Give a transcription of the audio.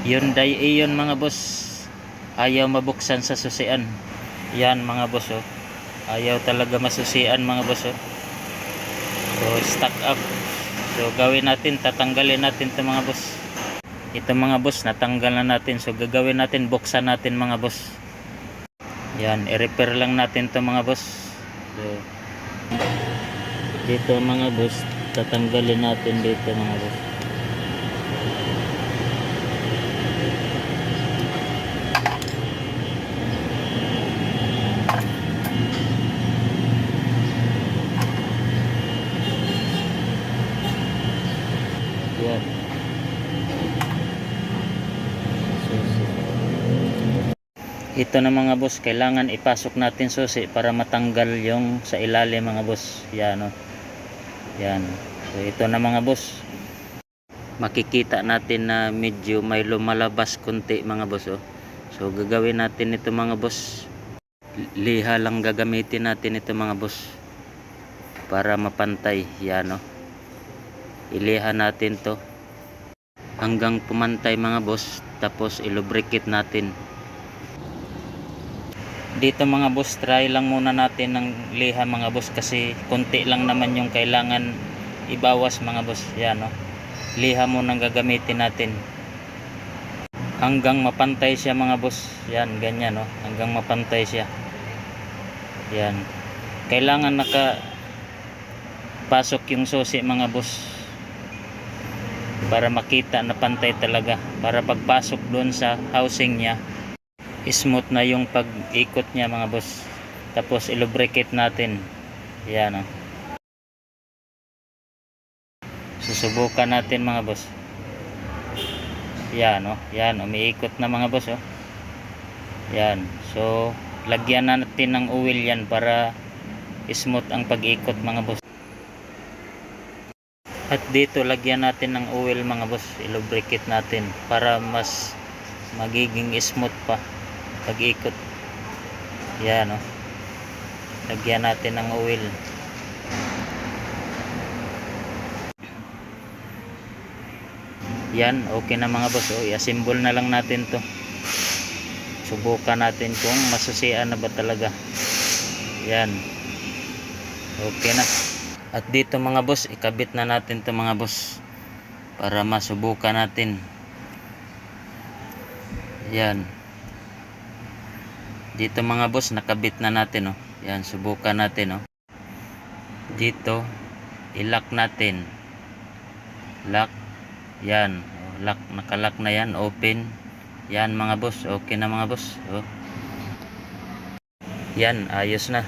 Hyundai Ion mga boss, ayaw mabuksan sa susian. Yan mga boss oh. Ayaw talaga masusian mga boss oh. So stock up. So gawin natin, tatanggalin natin 'to mga boss. Ito mga boss, natanggal na natin. So gagawin natin, buksan natin mga boss. Yan, i-repair lang natin 'to mga boss. So dito mga boss, tatanggalin natin dito mga boss. Yan. Ito na mga boss, kailangan ipasok natin susi para matanggal yung sa ilalim mga boss. Yan oh. Yan. So ito na mga boss. Makikita natin na medyo may lumalabas konti mga boss oh. So gagawin natin ito mga boss. Liha lang gagamitin natin ito mga boss para mapantay. Yan oh. Iliha natin to hanggang pumantay mga boss, tapos ilubricate natin. Dito mga boss, try lang muna natin ng liha mga boss kasi konti lang naman yung kailangan ibawas mga boss. Yan oh. Liha muna gagamitin natin hanggang mapantay siya mga boss. Yan, ganyan oh. Hanggang mapantay siya. Yan. Kailangan nakapasok yung susi mga boss para makita na pantay talaga, para pagpasok doon sa housing niya smooth na yung pag-ikot niya mga boss. Tapos ilubricate natin. Yan oh. Susubukan natin mga boss. Yan oh. Yan, umiikot na mga boss oh. Yan. So lagyan natin ng oil yan para smooth ang pag-ikot mga boss. At dito lagyan natin ng oil mga boss, ilubricate natin para mas magiging smooth pa pag-ikot. Yan oh. Lagyan natin ng oil. Yan, okay na mga boss oh. I-assemble na lang natin to. Subukan natin kung masusian na ba talaga. Yan. Okay na. At dito mga boss, ikabit na natin to mga boss para masubukan natin. Yan. Dito mga boss, nakabit na natin oh. Yan, subukan natin oh. Dito i-lock natin. Lock. Yan, lock, naka-lock na yan, open. Yan mga boss, okay na mga boss oh. Yan, ayos na.